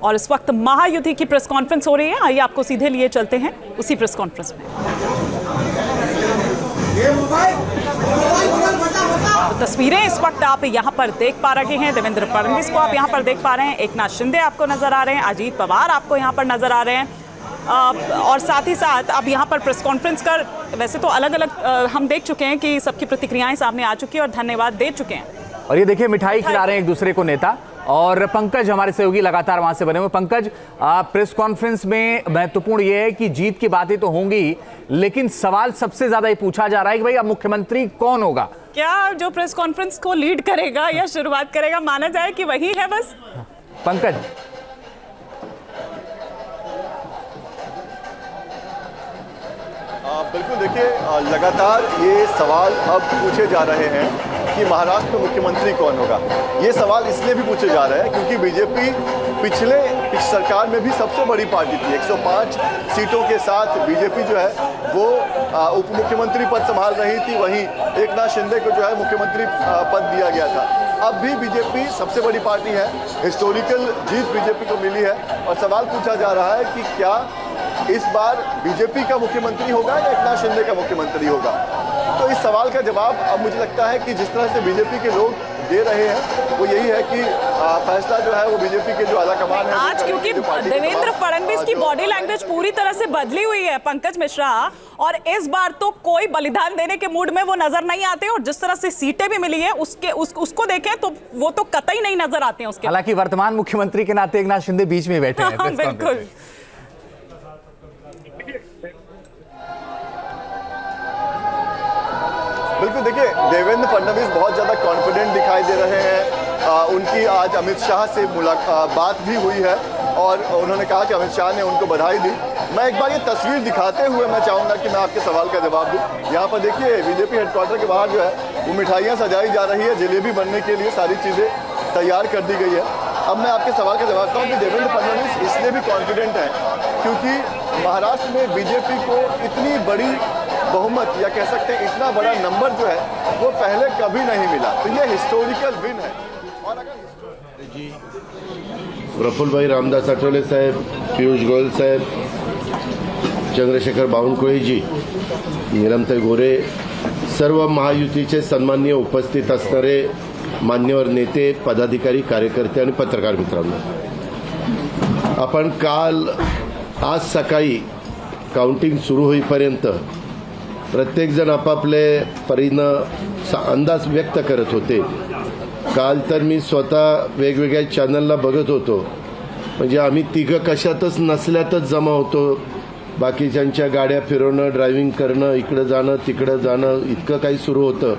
और इस वक्त महायुति की प्रेस कॉन्फ्रेंस हो रही है। आइए आपको सीधे लिए चलते हैं उसी प्रेस कॉन्फ्रेंस में। तस्वीरें इस वक्त आप यहाँ पर देख पा रहे हैं। देवेंद्र फडणवीस को आप यहाँ पर देख पा रहे हैं, एकनाथ शिंदे आपको नजर आ रहे हैं, अजीत पवार आपको यहाँ पर नजर आ रहे हैं, और साथ ही साथ अब यहाँ पर प्रेस कॉन्फ्रेंस कर वैसे तो अलग अलग हम देख चुके हैं कि सबकी प्रतिक्रियाएं सामने आ चुकी है और धन्यवाद दे चुके हैं। और ये देखिए मिठाई खिला रहे हैं एक दूसरे को नेता, और पंकज हमारे सहयोगी लगातार वहां से बने हुए। पंकज, प्रेस कॉन्फ्रेंस में महत्वपूर्ण ये है कि जीत की बातें तो होंगी, लेकिन सवाल सबसे ज्यादा ये पूछा जा रहा है कि भाई अब मुख्यमंत्री कौन होगा? क्या जो प्रेस कॉन्फ्रेंस को लीड करेगा या शुरुआत करेगा माना जाए कि वही है बस? पंकज, बिल्कुल, देखिए लगातार ये सवाल अब पूछे जा रहे हैं कि महाराष्ट्र में मुख्यमंत्री कौन होगा। ये सवाल इसलिए भी पूछे जा रहे हैं क्योंकि बीजेपी पिछले सरकार में भी सबसे बड़ी पार्टी थी। 105 सीटों के साथ बीजेपी जो है वो उप मुख्यमंत्री पद संभाल रही थी, वहीं एकनाथ शिंदे को जो है मुख्यमंत्री पद दिया गया था। अब भी बीजेपी सबसे बड़ी पार्टी है, हिस्टोरिकल जीत बीजेपी को मिली है, और सवाल पूछा जा रहा है कि क्या इस बार बीजेपी का मुख्यमंत्री होगा या एकनाथ शिंदे का मुख्यमंत्री होगा। तो इस सवाल का जवाब अब मुझे लगता है कि जिस तरह से बीजेपी के लोग दे रहे हैं वो यही है कि फैसला जो है वो बीजेपी के जो आला कमान है आज, क्योंकि देवेंद्र फडणवीस की बॉडी लैंग्वेज पूरी तरह से बदली हुई है पंकज मिश्रा, और इस बार तो कोई बलिदान देने के मूड में वो नजर नहीं आते, और जिस तरह से सीटें भी मिली है उसको देखें तो वो तो कतई नहीं नजर आते हैं उसके। हालांकि वर्तमान मुख्यमंत्री के नाते एकनाथ शिंदे बीच में बैठे हैं। बिल्कुल, बिल्कुल, देखिए देवेंद्र फडणवीस बहुत ज़्यादा कॉन्फिडेंट दिखाई दे रहे हैं। उनकी आज अमित शाह से बात भी हुई है और उन्होंने कहा कि अमित शाह ने उनको बधाई दी। मैं एक बार ये तस्वीर दिखाते हुए मैं चाहूँगा कि मैं आपके सवाल का जवाब दूँ। यहाँ पर देखिए बीजेपी हेडक्वार्टर के बाहर जो है वो मिठाइयाँ सजाई जा रही है, जलेबी बनने के लिए सारी चीज़ें तैयार कर दी गई है। अब मैं आपके सवाल का जवाब दूँ कि देवेंद्र फडणवीस इसलिए भी कॉन्फिडेंट हैं क्योंकि महाराष्ट्र में बीजेपी को इतनी बड़ी बहुमत या कह सकते हैं इतना बड़ा नंबर जो है वो पहले कभी नहीं मिला, तो ये हिस्टोरिकल विन है। और अगर जी प्रफुल्ल भाई रामदास आठवले साहेब, पीयूष गोयल साहेब, चंद्रशेखर बावनकुळे जी, नीलमताई गोरे, सर्व महायुतीचे सन्माननीय उपस्थित असणारे मान्यवर नेते, पदाधिकारी, कार्यकर्ते आणि पत्रकार मित्रांनो, आपण आज सकाळी काउंटिंग सुरू होईपर्यंत प्रत्येकजण आपापले परीनं अंदाज व्यक्त करत होते। काल तर मी स्वतः वेगवेगळ्या चॅनलला बघत होतो, म्हणजे आम्ही तिघं कशातच नसल्यातच जमा होतो, बाकीच्यांच्या गाड्या फिरवणं, ड्रायव्हिंग करणं, इकडं जाणं तिकडं जाणं, इतकं काही सुरू होतं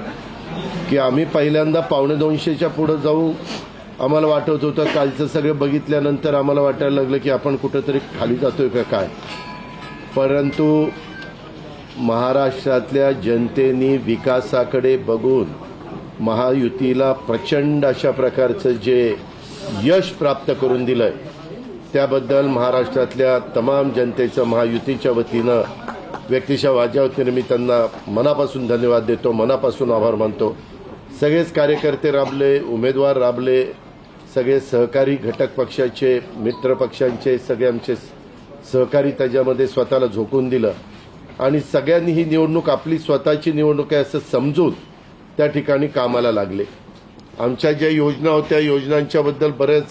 की आम्ही पहिल्यांदा 1:45च्या पुढे जाऊ आम्हाला वाटत होतं। कालचं सगळं बघितल्यानंतर आम्हाला वाटायला लागलं की आपण कुठेतरी खाली जातोय का काय, परंतु महाराष्ट्रातल्या जनतेने विकासाकडे बघून महायुतीला प्रचंड अशा प्रकारचं जे यश प्राप्त करून दिलंय त्याबद्दल महाराष्ट्रातल्या तमाम जनतेचं महायुतीच्या वतीनं व्यक्तिशः माझ्या वतीनं मी त्यांना मनापासून धन्यवाद देतो, मनापासून आभार मानतो। सगळेच कार्यकर्ते राबले, उमेदवार राबले, सगळे सहकारी घटक पक्षाचे, मित्र पक्षांचे सगळे आमचे सहकारी त्याच्यामध्ये स्वतःला झोकून दिलं आणि सगळ्यांनी ही निवडणूक आपली स्वतःची निवडणूक आहे असं समजून त्या ठिकाणी कामाला लागले। आमच्या ज्या योजना होत्या योजनांच्याबद्दल बरेच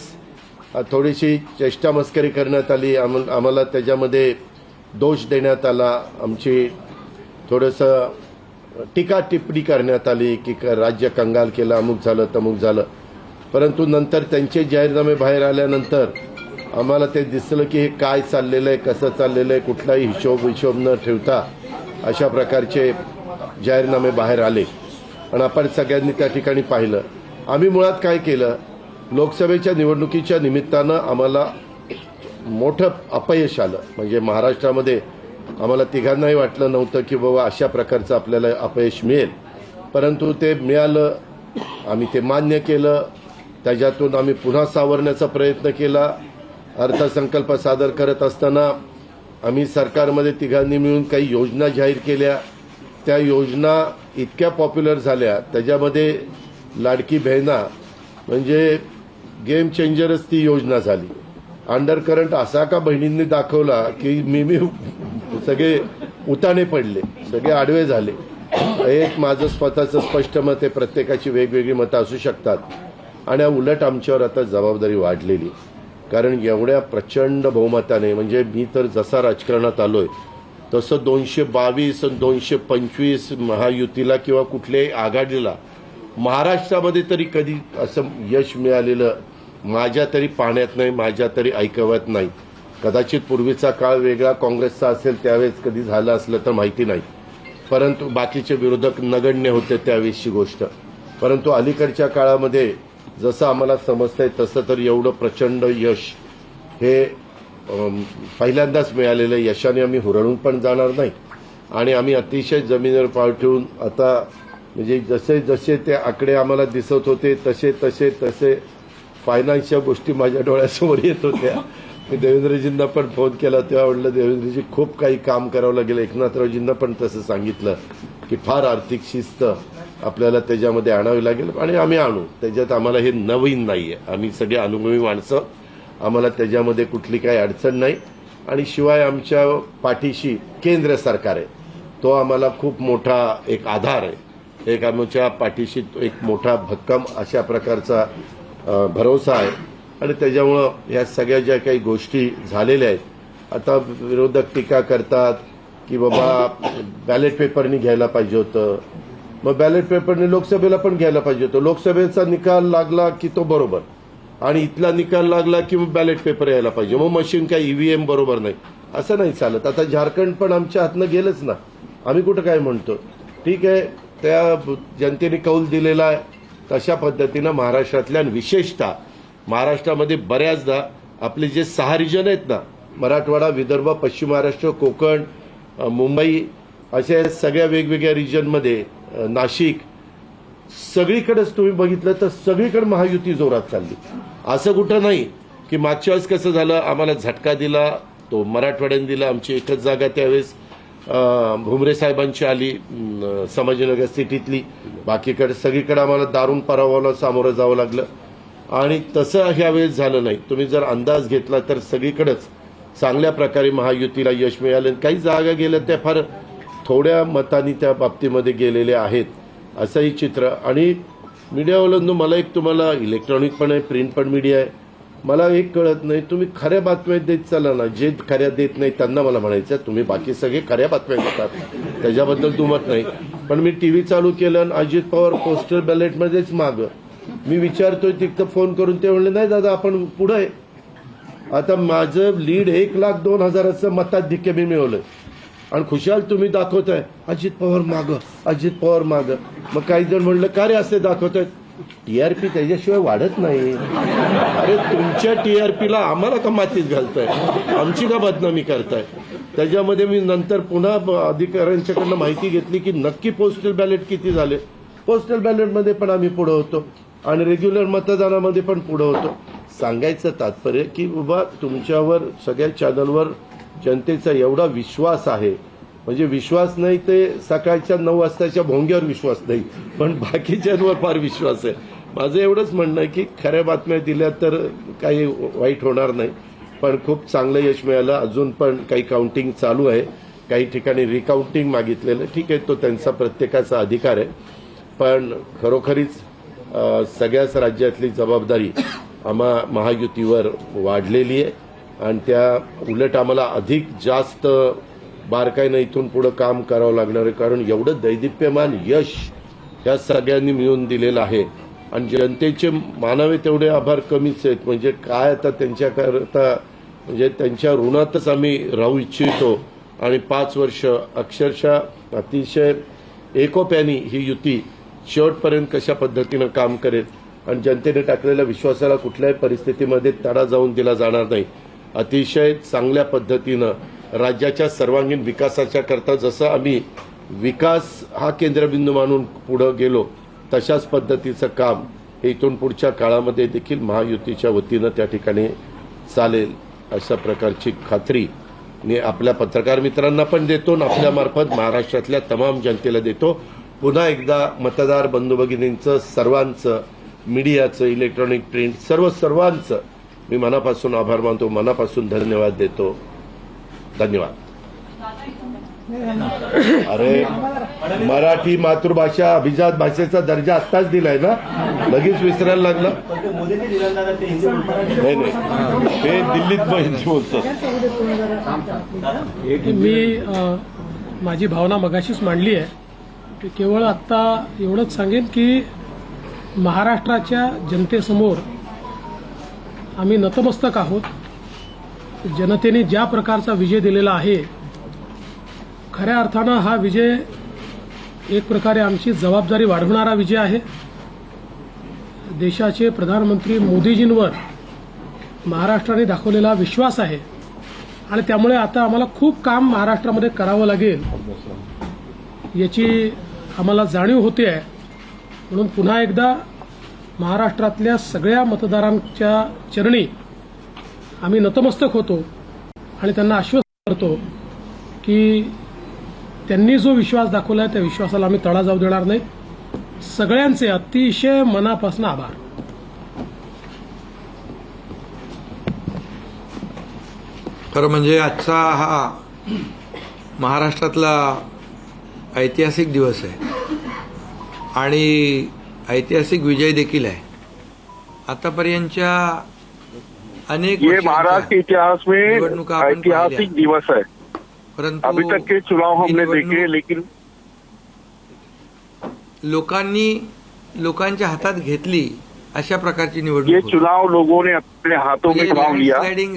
थोडीशी चेष्टा मस्करी करण्यात आली, आम्हाला त्याच्यामध्ये दोष देण्यात आला, आमची थोडंसं टीका टिप्पणी करण्यात आली की राज्य कंगाल केलं, अमुक झालं तमुक झालं, परंतु नंतर त्यांचे जाहीरनामे बाहेर आल्यानंतर आम्हाला ते दिसलं की हे काय चाललेलं आहे, कसं चाललेलं आहे, कुठलाही हिशोब न ठेवता अशा प्रकारचे जाहीरनामे बाहेर आले आणि आपण सगळ्यांनी त्या ठिकाणी पाहिलं। आम्ही मुळात काय केलं, लोकसभेच्या निवडणुकीच्या निमित्तानं आम्हाला मोठं अपयश आलं, म्हणजे महाराष्ट्रामध्ये आम्हाला तिघांनाही वाटलं नव्हतं की बाबा अशा प्रकारचं आपल्याला अपयश मिळेल, परंतु ते मिळालं, आम्ही ते मान्य केलं, त्याच्यातून आम्ही पुन्हा सावरण्याचा प्रयत्न केला। अर्थसंकल्प सादर करत असताना आम्ही सरकारमध्ये तिघांनी मिळून काही योजना जाहीर केल्या, त्या योजना इतक्या पॉप्युलर झाल्या, त्याच्यामध्ये लाडकी बहिणा म्हणजे गेम चेंजरच ती योजना झाली अंडरकरंट असा का बहिणींनी दाखवला की मी सगळे उताने पडले, सगळे आडवे झाले. एक माझं स्वतःचं स्पष्ट मत आहे, प्रत्येकाची वेगवेगळी मतं असू शकतात. आणि उलट आमच्यावर आता जबाबदारी वाढलेली, कारण एवढ्या प्रचंड बहुमताने, म्हणजे मी तर जसा राजकारणात आलोय तसं 222 आणि 225 महायुतीला किंवा कुठल्याही आघाडीला महाराष्ट्रामध्ये तरी कधी असं यश मिळालेलं माझ्या तरी पाहण्यात नाही, माझ्या तरी ऐकवत नाही. कदाचित पूर्वीचा काळ वेगळा काँग्रेसचा असेल, त्यावेळेस कधी झालं असलं तर माहिती नाही, परंतु बाकीचे विरोधक नगण्य होते त्यावेळेसची गोष्ट. परंतु अलीकडच्या काळामध्ये जसं आम्हाला समजतंय तसं तर एवढं प्रचंड यश हे पहिल्यांदाच मिळालेलं यशाने आम्ही हुरळून पण जाणार नाही. आणि आम्ही अतिशय जमिनीवर पाय ठेवून आता, म्हणजे जसे जसे ते आकडे आम्हाला दिसत होते तसे तसे तसे फायनान्सच्या गोष्टी माझ्या डोळ्यासमोर येत होत्या. मी देवेंद्रजींना पण फोन केला, तेव्हा म्हटलं देवेंद्रजी खूप काही काम करावं लागेल. एकनाथरावजींना पण तसं सांगितलं की फार आर्थिक शिस्त आपल्याला त्याच्यामध्ये आणावी लागेल, आणि आम्ही आणू. त्याच्यात आम्हाला हे नवीन नाहीये, आम्ही सगळे अनुभवी माणसं, आम्हाला त्याच्यामध्ये कुठली काही अडचण नाही. आणि शिवाय आमच्या पाठीशी केंद्र सरकार आहे, तो आम्हाला खूप मोठा एक आधार आहे. एक आमच्या पाठीशी एक मोठा भक्कम अशा प्रकारचा भरोसा आहे. आणि त्याच्यामुळं ह्या सगळ्या ज्या काही गोष्टी झालेल्या आहेत, आता विरोधक टीका करतात की बाबा बॅलेट पेपरनी घ्यायला पाहिजे होतं, मग बॅलेट पेपरने लोकसभेला पण घ्यायला पाहिजे होतं. लोकसभेचा निकाल लागला की तो बरोबर, आणि इथला निकाल लागला की मग बॅलेट पेपर यायला पाहिजे, मग मशीन काय ईव्हीएम बरोबर नाही, असं नाही चालत. आता झारखंड पण आमच्या हातनं गेलंच ना, आम्ही कुठं काय म्हणतो. ठीक आहे, त्या जनतेने कौल दिलेला आहे, तशा पद्धतीनं महाराष्ट्रातल्या, विशेषतः महाराष्ट्रामध्ये बऱ्याचदा आपले जे 6 रिजन आहेत ना, मराठवाडा, विदर्भ, पश्चिम महाराष्ट्र, कोकण, मुंबई, अशा सगळ्या वेगवेगळ्या रिजनमध्ये, नाशिक, सगळीकडेच तुम्ही बघितलं तर सगळीकडे महायुती जोरात चालली. असं कुठं नाही की मागच्या वेळेस कसं झालं, आम्हाला झटका दिला तो मराठवाड्याने दिला, आमची एकच जागा त्यावेळेस भुमरे साहेबांची आली संभाजीनगर सिटीतली, बाकीकडे सगळीकडे आम्हाला दारुण पराभवाला सामोरं जावं लागलं. आणि तसं ह्यावेळेस झालं नाही. तुम्ही जर अंदाज घेतला तर सगळीकडेच चांगल्या प्रकारे महायुतीला यश मिळालं. काही जागा गेल्या त्या फार थोड्या मतांनी त्या बाबतीमध्ये गेलेल्या आहेत, असंही चित्र. आणि मीडियावाल्यांनो, मला एक, तुम्हाला इलेक्ट्रॉनिक पण आहे, प्रिंट पण मीडिया आहे, मला एक कळत नाही, तुम्ही खऱ्या बातम्या देत चाला ना. जे खऱ्या देत नाही त्यांना मला म्हणायचं, तुम्ही बाकी सगळे खऱ्या बातम्या देतात, त्याच्याबद्दल दुमत नाही. पण मी टीव्ही चालू केलं आणि अजित पवार पोस्टल बॅलेटमध्येच मागं. मी विचारतोय तिथं फोन करून, ते म्हणले नाही दादा आपण पुढे आहे. आता माझं लीड 1,02,000 मताधिक्य मी मिळवलंय, आणि खुशाल तुम्ही दाखवताय अजित पवार मागं, अजित पवार मागं. मग काही जण म्हणलं का रे असे दाखवतायत, टीआरपी त्याच्याशिवाय वाढत नाही. अरे तुमच्या टीआरपीला आम्हाला का मातीत घालताय, आमची का बदनामी करताय. त्याच्यामध्ये मी नंतर पुन्हा अधिकाऱ्यांच्याकडनं माहिती घेतली की नक्की पोस्टल बॅलेट किती झाले. पोस्टल बॅलेटमध्ये पण आम्ही पुढे होतो आणि रेग्युलर मतदानामध्ये पण पुढे होतो. सांगायचं तात्पर्य की बाबा तुमच्यावर सगळ्या चॅनलवर जनतेचा एवढा विश्वास आहे, म्हणजे विश्वास नाही ते सकाळच्या 9 वाजताच्या भोंग्यावर विश्वास नाही, पण बाकीच्यांवर फार विश्वास आहे. माझं एवढंच म्हणणं आहे की खऱ्या बातम्या दिल्या तर काही वाईट होणार नाही. पण खूप चांगलं यश मिळालं. अजून पण काही काउंटिंग चालू आहे, काही ठिकाणी रिकाउंटिंग मागितलेलं, ठीक आहे, तो त्यांचा प्रत्येकाचा अधिकार आहे. पण खरोखरीच सगळ्याच राज्यातली जबाबदारी आम्हा महायुतीवर वाढलेली आहे, आणि त्या उलट आम्हाला अधिक जास्त बारकाईनं इथून पुढे काम करावं लागणार आहे. कारण एवढं दैदिप्यमान यश या सगळ्यांनी मिळवून दिलेलं आहे, आणि जनतेचे मानावे तेवढे आभार कमीच आहेत. म्हणजे काय आता त्यांच्याकरता, म्हणजे त्यांच्या ऋणातच आम्ही राहू इच्छितो. आणि 5 वर्ष अक्षरशः अतिशय एकोप्याने ही युती शेवटपर्यंत कशा पद्धतीनं काम करेल, आणि जनतेने टाकलेल्या विश्वासाला कुठल्याही परिस्थितीमध्ये तडा जाऊन दिला जाणार नाही. अतिशय चांगल्या पद्धतीनं राज्याच्या सर्वांगीण विकासाच्या करता जसं आम्ही विकास हा केंद्रबिंदू मानून पुढे गेलो, तशाच पद्धतीचं काम हे इथून पुढच्या काळामध्ये देखील महायुतीच्या वतीनं त्या ठिकाणी चालेल, अशा प्रकारची खात्री मी आपल्या पत्रकार मित्रांना पण देतो आणि आपल्यामार्फत महाराष्ट्रातल्या तमाम जनतेला देतो. पुन्हा एकदा मतदार बंधू भगिनींचं, सर्वांचं, मीडियाचं, इलेक्ट्रॉनिक प्रिंट, सर्वांचं मी मनापासून आभार मानतो, मनापासून धन्यवाद देतो. धन्यवाद. अरे मराठी मातृभाषा अभिजात भाषेचा दर्जा आत्ताच दिलाय ना, लगेच विसरायला लागला. नाही नाही, ते दिल्लीत हिंदी बोलतात. मी माझी भावना मगाशीच मांडली आहे की केवळ आत्ता एवढंच सांगेन की महाराष्ट्राच्या जनतेसमोर आम्ही नतमस्तक आहोत. जनतेने ज्या प्रकारचा विजय दिलेला आहे, खऱ्या अर्थानं हा विजय एक प्रकारे आमची जबाबदारी वाढवणारा विजय आहे. देशाचे प्रधानमंत्री मोदीजींवर महाराष्ट्राने दाखवलेला विश्वास आहे आणि त्यामुळे आता आम्हाला खूप काम महाराष्ट्रामध्ये करावं लागेल याची आम्हाला जाणीव होते आहे. म्हणून पुन्हा एकदा महाराष्ट्रातल्या सगळ्या मतदारांच्या चरणी आम्ही नतमस्तक होतो आणि त्यांना आश्वस्त करतो की त्यांनी जो विश्वास दाखवला आहे त्या विश्वासाला आम्ही तडा जाऊ देणार नाही. सगळ्यांचे अतिशय मनापासून आभार. खरं म्हणजे आजचा हा महाराष्ट्रातला ऐतिहासिक दिवस आहे आणि ऐतिहासिक विजय देखील आहे. आतापर्यंतच्या अनेक ये महाराष्ट्र के इतिहास में निवडणुका आपण ऐतिहासिक पाहिल्या. दिवस है. परंतु अभी तक के चुनाव ही हमने निवडणूक देखे, लेकिन लोकांच्या हातात घेतली अशा प्रकारची ये निवडणूक होती. चुनाव लोगों ने अपने हाथों में म्हणजे चुनाव लिया. लँडस्लाइडिंग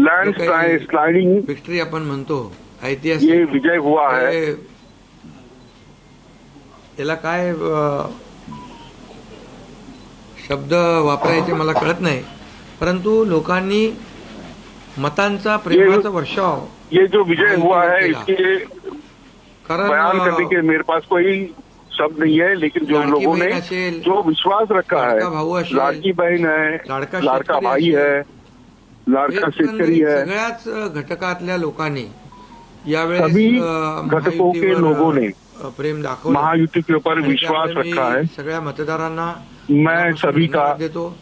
लैंड स्लाइडिंग विक्ट्री आपण म्हणतो ये ऐतिहासिक. विजय हुआ है. याला काय शब्द वापरायचे मला कळत नाही, परंतु लोकांनी मतांचा प्रेमाचा वर्षाव ये जो विजय हुआ है इसके बयान करने के कारण मेरे पास कोई शब्द नहीं है. लेकिन जो लाडकी लोगों ने बहीण असेल, जो विश्वास रखा लाडका भाऊ है, असेल, लाडकी बहन है, लाडका लाडका शेतकरी भाई असेल, है, लाडका शेतकरी है, सगळ्याच घटकातल्या लोकांनी यावेळेस सभी घटकों के लोगों ने प्रेम दाखवलं. महायुति के ऊपर आणि विश्वास त्यामुळे रखा है. मी सगळ्या मतदारांना मैं सभी का धन्यवाद देतो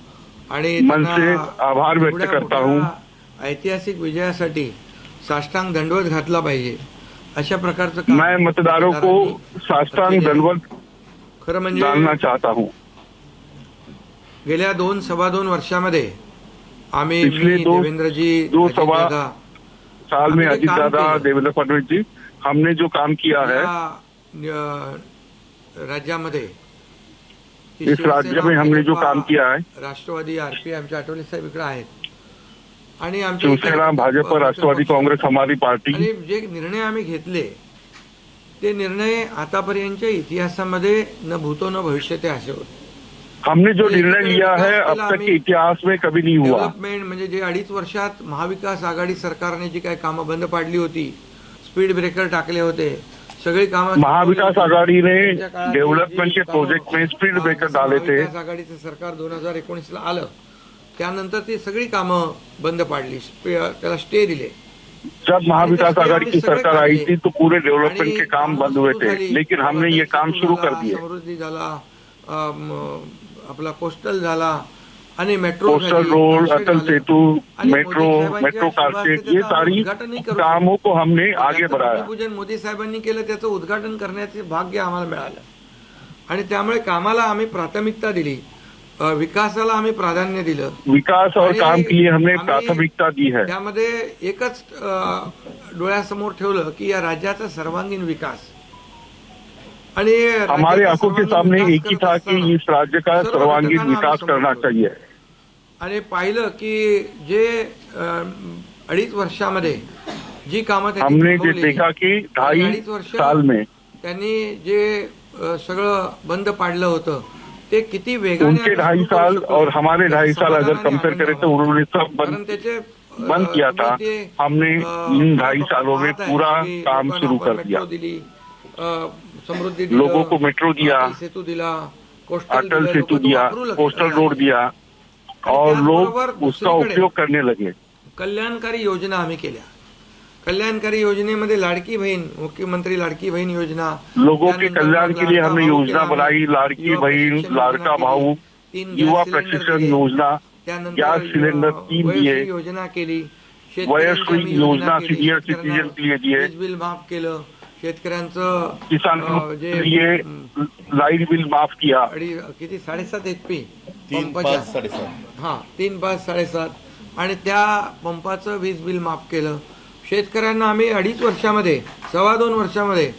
आणि मन त्यांना से आभार व्यक्त एवढ्या करता मोठ्या हूं. ऐतिहासिक विजयासाठी साष्टांग दंडवत घातला पाहिजे अशा प्रकारचं काम मैं मतदारों को साष्टांग दंडवत खरं म्हणजे डालना चाहता हूं. गेल्या 2 वर्षामध्ये आम्ही पिछले मी, दो देवेंद्रजी, सवा अजितदादा, साल में हमने अजीत काम दादा, किया. देवेंद्र फडणवीस जी, हमने जो काम किया है या राज्यामध्ये इस राज्य में हमने जो काम किया है, राष्ट्रवादी आरपी आमचे आठवले साहेब इकडे आहेत आणि आमचे शिवसेना, भाजप, राष्ट्रवादी कांग्रेस हमारी पार्टी, आणि जे निर्णय आम्ही घेतले ते निर्णय आतापर्यंतच्या इतिहासामध्ये न भूतो न भविष्यते असे होते. हमने जो निर्णय लिया है अब तक के इतिहास में कभी नहीं हुआ. डेव्हलपमेंट म्हणजे जे 2.5 वर्षात महाविकास आघाडी सरकारने जी काही कामं बंद पाडली होती, स्पीड ब्रेकर टाकले होते, सगळी कामं महाविकास आघाड़ी ने डेवलपमेंट के प्रोजेक्ट में स्पीड ब्रेकर डाले थे. महाविकास आघाडीचं सरकार 2019 ला आलं, त्यानंतर ती सगळी कामं बंद पाडली, त्याला स्टे दिले. जब महाविकास आघाड़ी की सरकार आई थी तो पूरे डेवलपमेंट के काम बंद हुए थे, लेकिन हमने ये काम शुरू कर दिए. समृद्धी झाला, आपला कोस्टल झाला आणि metro coastal road, Atal Setu, metro car shed, ये सारी कामों को हमने आगे बढ़ाया. पूजन मोदी साहेबांनी केलं, त्याचं उद्घाटन करण्याचे भाग्य आम्हाला मिळालं आणि त्यामुळे कामाला आम्ही प्राथमिकता दिली, विकासाला आम्ही प्राधान्य दिलं. विकास और काम के लिए हमने प्राथमिकता दी है. त्यामध्ये एकच डोळ्यासमोर ठेवलं की या राज्याचा सर्वांगीण विकास आणि हमारे आंखों के सामने एक ही था कि इस राज्य का सर्वांगीण विकास करना चाहिए. आणि पाहिलं की जे 2.5 वर्षामध्ये जी कामं त्यांनी हमने जो थांबवली, देखा कि 2.5 वर्ष साल में त्यांनी जे सगळं बंद पाडलं होतं ते किती वेगाने उनके 2.5 साल और हमारे 2.5 साल अगर कंपेयर करें तो उन्होंने सब कारण त्याचे बंद किया था. हमने इन 2.5 सालों में पूरा काम शुरू कर दिया. समृद्धी लोगों को मेट्रो दिया, सेतू दिला, अटल सेतु दिया, कोस्टल रोड दिया और लोग उसका उपयोग करने लगे. कल्याणकारी योजना आम्ही केल्या. कल्याणकारी योजनेमध्ये लाडकी बहीण, मुख्यमंत्री लाडकी बहीण योजना, लोगों के कल्याण के लिए हमने योजना बनाई. लाडकी बहीण, लाडका भाऊ, युवा प्रशिक्षण योजना, त्यानंतर गॅस सिलेंडर 3 वयोश्री दिए, योजना केली, वयोश्री आम्ही योजना केली, सीनियर शेतकऱ्यांना सिटीजन के लिए दिए, वीज बिल माफ केलं, शेतकऱ्यांचं किसानों जे के लिए लाइट बिल माफ किया। किती 7.5 HP 3, 5, 7.5 हां 3, 5, 7.5 आणि त्या पंपाचं वीज बिल माफ केलं. शेतकऱ्यांना आम्ही 2.5 वर्षामध्ये 2.25 वर्षामध्ये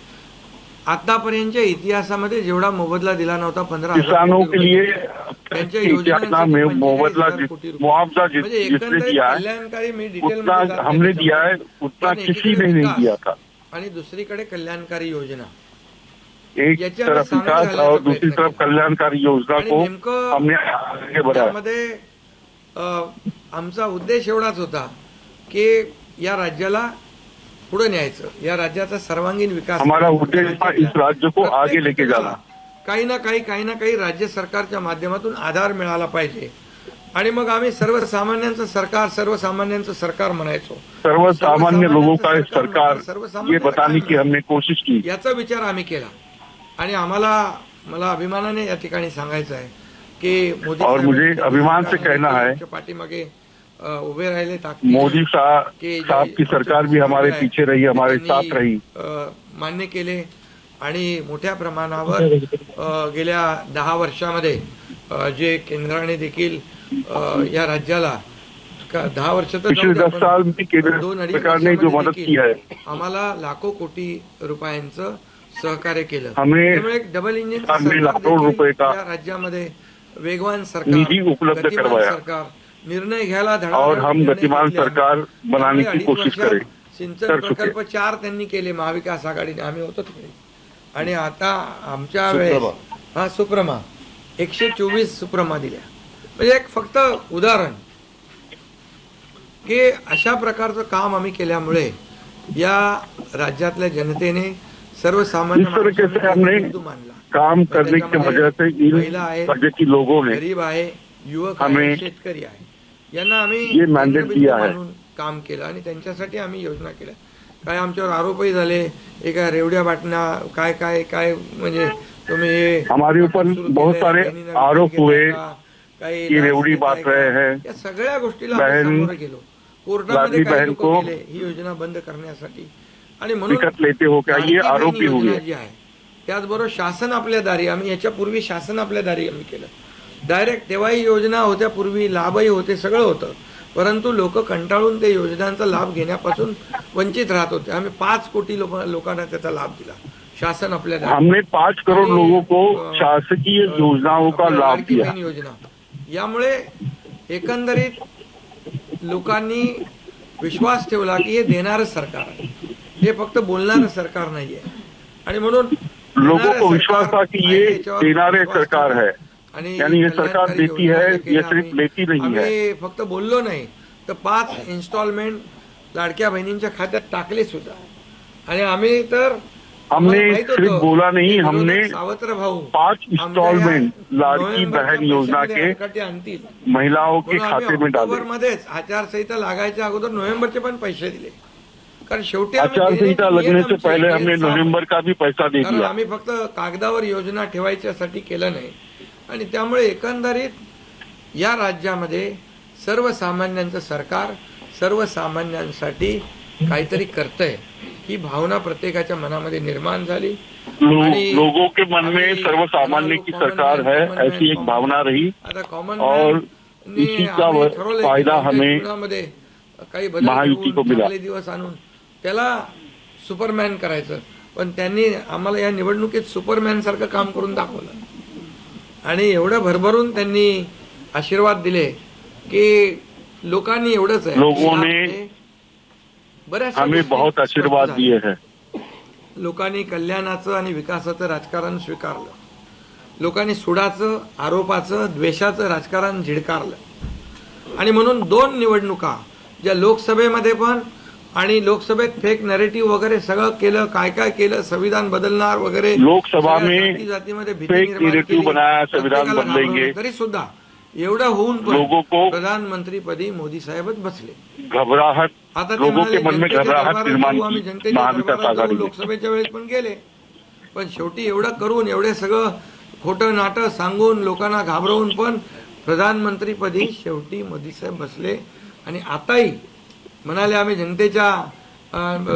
आतापर्यंतच्या इतिहासामध्ये जेवढा मोबदला दिला नव्हता 15,000 किसानों के लिए त्यांच्या जितना मुआवजा मुआवजा म्हणजे जिसने एकंदरीत दिया है कल्याणकारी मी डिटेल उतना हमने दिया है, उतना किसी ने नहीं दिया था। आणि दुसरीकडे कल्याणकारी योजना एक याची आम्ही तरफ सामील विकास झाल्याचा और दूसरी प्रयत्न तरफ केला. कल्याणकारी योजना आणि को नेमकं हमने आगे बढ़ाया। त्यामध्ये आमचा उद्देश एवढाच होता की या राज्याला पुढे न्यायचं, या राज्याचा सर्वांगीण विकास. हमारा उद्देश्य था इस राज्य को आगे लेके जाना. काही ना काही राज्य सरकारच्या माध्यमातून आधार मिळाला पाहिजे आणि मग आम्ही सर्वसामान्यांचं सरकार म्हणायचो. सर्वसामान्य लोगों का सरकार ये बताने की हमने कोशिश की. याचा विचार आम्ही केला आणि मला अभिमानाने या ठिकाणी सांगायचं आहे की मोदी और मुझे अभिमान से कहना है पाठीमागे उभे राहिले मोदी साहब की सरकार भी हमारे पीछे रही, हमारे साथ रही. मान्य केले आणि मोठ्या प्रमाणावर गेल्या 10 वर्षामध्ये जे केंद्राने देखील या राज्याला 10 वर्ष तर पिछले 10 साल में केंद्र सरकार ने जो मदद की है आम्हाला लाखो कोटी रुपयांचं सहकार्य केलं. हमें त्यामुळे एक डबल इंजिन लाखों रुपए का या राज्यामध्ये वेगवान सरकार, निधी उपलब्ध करवाया सरकार, निर्णय घ्यायला और हम गतिमान सरकार बनाने की कोशिश करें. सिंचन प्रकल्प 4 त्यांनी केले महाविकास आघाडीने, आम्ही होतो तिकडे. आणि आता आमच्या वेळेस सुप्रमा 124 सुप्रमा दिल्या. म्हणजे एक फक्त उदाहरण की अशा प्रकारचं काम आम्ही केल्यामुळे या राज्यातल्या जनतेने सर्वसामान्य मानला. काम करने की वजह से इन राज्य के लोगों ने गरीब आहे, युवक हमें आहे, शेतकरी आहे, यांना आम्ही ये मॅन्डेट दिया है. काम केलं आणि त्यांच्यासाठी आम्ही योजना केल्या. काय आमच्यावर आरोपही झाले, एका रेवड्या बाटण्या काय काय काय म्हणजे तुम्ही हमारे ऊपर बहुत सारे आरोप हुए कि रेवड़ी बांट रहे हैं. या सगळ्या गोष्टीला बहन सामोरं गेलो. कोर्टामध्ये लाडली काही बहन लोक को गेले ही योजना बंद करण्यासाठी आणि म्हणून दिक्कत लेते हो क्या ये आरोप भी हुए. जी आहे त्याचबरोबर शासन आपल्या दारी, आम्ही याच्यापूर्वी शासन आपल्या दारी आम्ही केलं. डायरेक्ट तेव्हाही योजना होत्या, पूर्वी लाभही होते, सगळं होतं, परंतु लोक कंटाळून त्या योजनांचा लाभ घेण्यापासून वंचित राहत होते. आम्ही 5 कोटी लोकांना त्याचा लाभ दिला. शासन आपल्या दारी. हमने 5 करोड़ लोगों को शासकीय योजनाओं का लाभ लाडकी दिया. बहीण योजना, यामुळे एकंदरीत लोकांनी विश्वास ठेवला की हे देणारं सरकार आहे, हे फक्त बोलणारं सरकार नाहीये. आणि म्हणून लोगों को विश्वास था कि ये देनारे सरकार है, यानी ये सरकार देती है, ये सिर्फ लेती नहीं है. आम्ही फक्त बोललो नाही तर 5 इन्स्टॉलमेंट लाडक्या बहिणींच्या खात्यात टाकले सुद्धा. आणि आम्ही तर हमने सिर्फ बोला नहीं, हमने सावत्र भाऊ 5 इंस्टॉलमेंट लाडकी बहन योजना के आणतील महिलाओं के खाते में डाले. मध्येच आचारसंहिता लागायच्या अगोदर नोव्हेंबरचे पण पैसे दिले. कारण शेवटी आचारसंहिता लगने से पहले हमने नवंबर का भी पैसा दे दिया. आम्ही फक्त कागदावर योजना ठेवायच्यासाठी केलं नाही. आणि त्यामुळे एकंदरीत या राज्यामध्ये सर्वसामान्यांचं सरकार सर्वसामान्यांसाठी काहीतरी करतंय ही भावना प्रत्येकाच्या मनामध्ये निर्माण झाली. लोगों के मन में सर्वसामान्य की सरकार है ऐसी एक भावना रही आता कॉमन और इसी का फायदा हमें काही बदल महायुती को मिला. दिवस आणून त्याला सुपरमॅन करायचं, पण त्यांनी आम्हाला या निवडणुकीत सुपरमॅन सारखं काम करून दाखवलं आणि एवढं भरभरून त्यांनी आशीर्वाद दिले की लोकांनी एवढंच आहे, लोगों ने हमें बहुत आशीर्वाद दिए हैं. लोकांनी कल्याणाचं आणि विकासाचं राजकारण स्वीकारलं. लोकांनी सुडाचं, आरोपाचं, द्वेषाचं राजकारण झिडकारलं. आणि म्हणून 2 निवडणुका ज्या लोकसभेमध्ये पण आणि लोकसभेत फेक नॅरेटिव्ह वगैरे सगळं केलं, काय काय केलं, संविधान बदलणार वगैरे, लोकसभा में जातीमध्ये फेक नैरेटिव बनाया, संविधान बदलेंगे, तरी सुद्धा एवढं होऊन लोगों को प्रधानमंत्री पदी मोदी साहेबच बसले. घबराहट, आता लोगों के मन में घबराहट निर्माण की महाविकास आघाडी. लोकसभेच्या वेळेस पण गेले, पण शेवटी एवढं करून एवढे सगळं खोटं नाटं सांगून लोकांना घाबरवून पण प्रधानमंत्रीपदी शेवटी मोदी साहेब बसले आणि आताही म्हणाले आम्ही जनतेच्या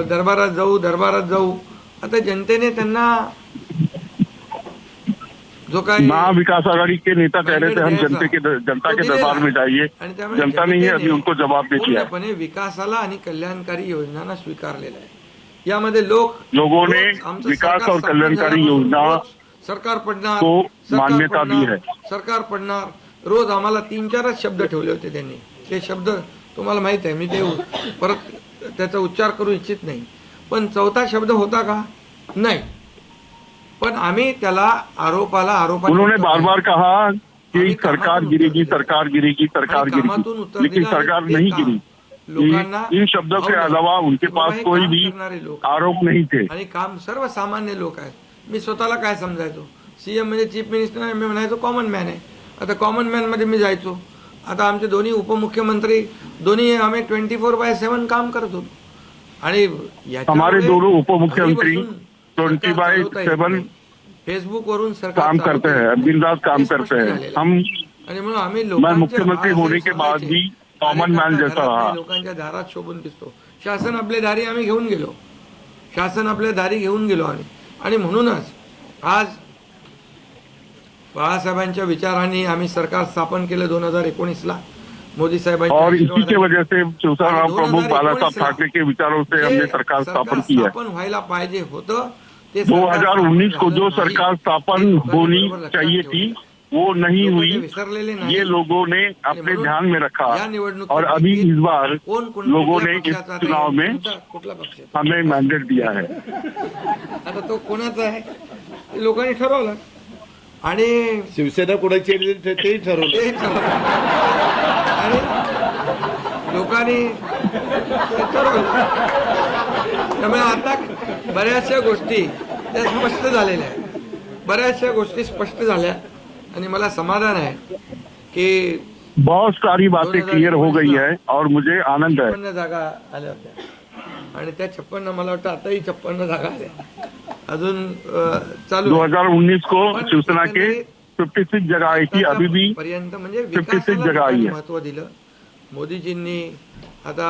दरबारात जाऊ. आता जनतेने त्यांना जो काही महाविकास आघाड़ी के नेता कह रहे थे हम जनता के दरबार में जाइए, जनता ने ही अभी उनको जवाब दे दिया। पूर्णपणे विकासाला आणि कल्याणकारी योजनांना स्वीकारलेलं आहे। यामध्ये लोगों ने विकास और कल्याणकारी योजना सरकार पडणार को मान्यता दी है। सरकार पडणार रोज आम्हाला 3-4 शब्द ठेवले होते त्यांनी। ते शब्द तुम्हाला माहित आहे, मी ते परत त्याचा उच्चार करू इच्छित नाही, पण चौथा शब्द होता का? नाही, पण आम्ही त्याला आरोपाला उन्होंने बार बार कहा कि सरकार गिरेगी, लेकिन सरकार नहीं गिरी। इन शब्दों के अलावा उनके पास कोई भी आरोप नहीं थे। आणि काम सर्वसामान्य लोक आहेत। मी स्वतःला काय समजायचो, सीएम म्हणजे चीफ मिनिस्टर आहे, मी म्हणायचो कॉमन मॅन आहे। आता कॉमन मॅन मध्ये मी जायचो। आता आमचे दोन्ही उपमुख्यमंत्री दोन्ही आम्ही 24/7 काम करत होतो आणि हमारे दोनों उपमुख्यमंत्री 24/7 फेसबुक वरून काम करते हैं, दिन रात काम करते हैं। हम मैं मुख्यमंत्री होने के बाद भी कॉमन मैन जैसा रहा। लोकांच्या दारात शोभून दिसतो। शासन आपले दारी आम्ही घेऊन गेलो, आणि म्हणूनच आज बाळासाहेबांच्या विचारांनी आम्ही सरकार स्थापन केलं 2019ला मोदी साहेबांच्या और इसी के वजह से शिवसेना प्रमुख बाळासाहेब ठाकरे के विचारों से हमने सरकार स्थापन की है। व्हायला पाहिजे होतं 2019 को जो सरकार स्थापन होनी चाहिए थी वो नहीं हुई, ये लोगों ने अपने ध्यान में रखा और अभी इस बार लोगों ने इस चुनाव में हमें मैंडेट दिया है। आता तो कोणाचा आहे लोकांनी ठरवलं आणि शिवसेना कोणाची तेही ठरवलं आणि लोकांनी ठरवलं। त्यामुळे आता बऱ्याचशा गोष्टी त्या स्पष्ट झालेल्या आहेत, आणि मला समाधान आहे की बहुत सारी बातें क्लियर हो गई है और मुझे आनंद है। 56 जागा आल्या होत्या आणि त्या 56 मला वाटतं आताही 56 जागा आल्या, अजून चालू 2019 को शिवसेना के 56 जगह आई थी, अभी भी पर्यंत म्हणजे 56 जगह आई है। महत्व दिलं मोदीजींनी। आता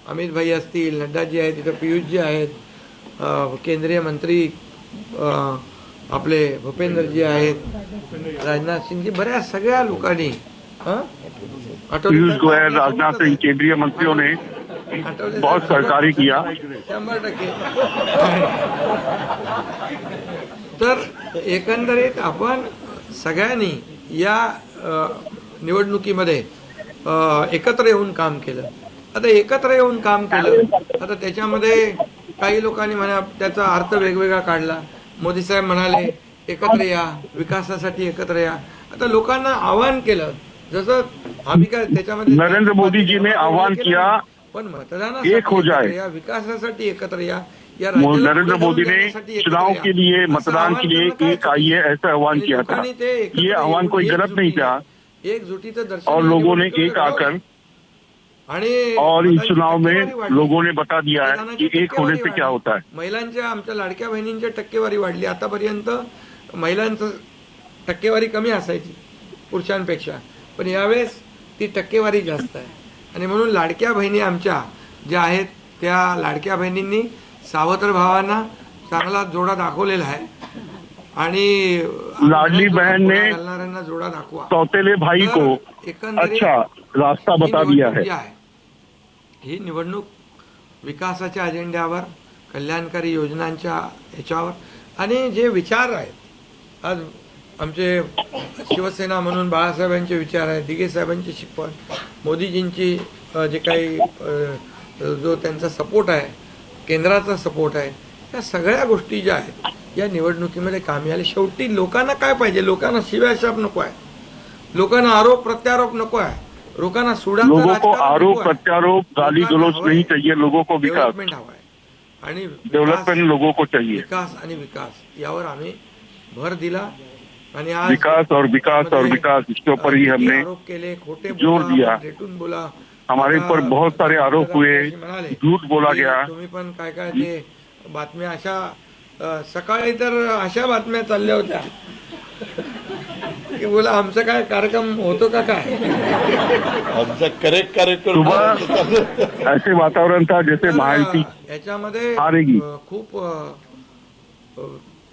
अमित भाई असतील, नड्डाजी आहेत, तिथे पियुषजी आहेत, केंद्रीय मंत्री आपले भूपेंद्रजी आहेत, राजनाथ सिंहजी, बऱ्याच सगळ्या लोकांनी पीयूष गोयल, राजनाथ सिंह केंद्रीय मंत्रियों ने बहुत सहकारी किया। 100%। तर एकंदरीत आपण सगळ्यांनी या निवडणुकीमध्ये एकत्र येऊन काम केलं। आता त्याच्यामध्ये काही लोकांनी म्हणा त्याचा अर्थ वेगवेगळा काढला। मोदी साहेब म्हणाले एकत्र या, विकासासाठी एकत्र या। आता लोकांना आवाहन केलं, जसं आम्ही काय त्याच्यामध्ये नरेंद्र मोदी जी ने आह्वान किया पण मतदानासाठी एक हो जाए, या विकासासाठी एकत्र या। नरेंद्र मोदी ने चुनाव के लिए, मतदान के लिए एक आइए ऐसा आह्वान किया था। ये आह्वान कोई गलत नहीं था एकजुटीचं दर्शन और लोगों ने एक आकर और इस चुनाव में लोगों ने बता दिया है कि एक होने से क्या होता है। महिलांच्या आमच्या लाडक्या बहिणींच्या टक्केवारी वाढली। आतापर्यंत महिलांचं टक्केवारी कमी असायची पुरुषांपेक्षा, पण यावेळेस ती टक्केवारी जास्त आहे आणि म्हणून लाडक्या बहिणी आमच्या ज्या आहेत त्या लाडक्या बहिणींनी सावत्र भावांना चांगला जोडा दाखवलेला आहे आणि लाडली बहन ने घालणाऱ्यांना जोडा दाखवा, सौतेले भाई को अच्छा रास्ता बता दिया है। ही निवडणूक विकासाच्या अजेंड्यावर, कल्याणकारी योजनांच्या ह्याच्यावर आणि जे विचार आहेत, आज आमचे शिवसेना म्हणून बाळासाहेबांचे विचार आहेत, दिघे साहेबांची शिकवण, मोदीजींची जे काही जो त्यांचा सपोर्ट आहे, केंद्राचा सपोर्ट आहे, या सगळ्या गोष्टी ज्या आहेत या निवडणुकीमध्ये कामी आले। शेवटी लोकांना काय पाहिजे? लोकांना शिव्याशाप नको आहे, लोकांना आरोप प्रत्यारोप नको आहे, लोकांना लोगों को आरोप प्रत्यारोप गाली गलौज नहीं चाहिए, लोगों को विकास हवा आहे आणि डेवलपमेंट लोगों को चाहिए। विकास यावर आम्ही भर दिला आणि आज विकास और विकास इसके ऊपर ही हमने आरोप केले, खोटे जोर दिया। रेटून बोला, हमारे ऊपर बहुत सारे आरोप हुए, झूठ बोला गया। तुम्ही पण काय काय ते बातम्या अशा सकाळी तर अशा बातम्या चालल्या होत्या की बोला आमचा काय कार्यक्रम होतो का काय. आमचा करेक्ट कार्यक्रम सुबह ऐसे वातावरण था जैसे महायुति याच्यामध्ये हारेगी. खूप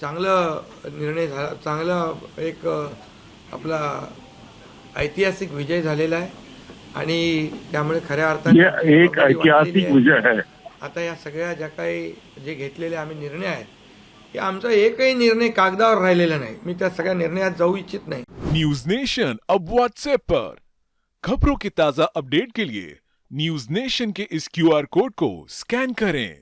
चांगलं निर्णय झाला, चांगला एक आपला ऐतिहासिक विजय झालेला आहे आणि त्यामुळे खऱ्या अर्थाने ये एक आघाडी वाढलेली ऐतिहासिक आहे. विजय है. आता या सगळ्या ज्या काही जे घेतलेले आम्ही निर्णय आहेत की आमचा एकही निर्णय कागदावर राहिलेला नाही. मी त्या सगळ्या निर्णयात जाऊ इच्छित नाही. न्यूज नेशन अब व्हाट्सएप पर खबरों के ताजा अपडेट के लिए न्यूज नेशन के इस QR कोड को स्कैन करें.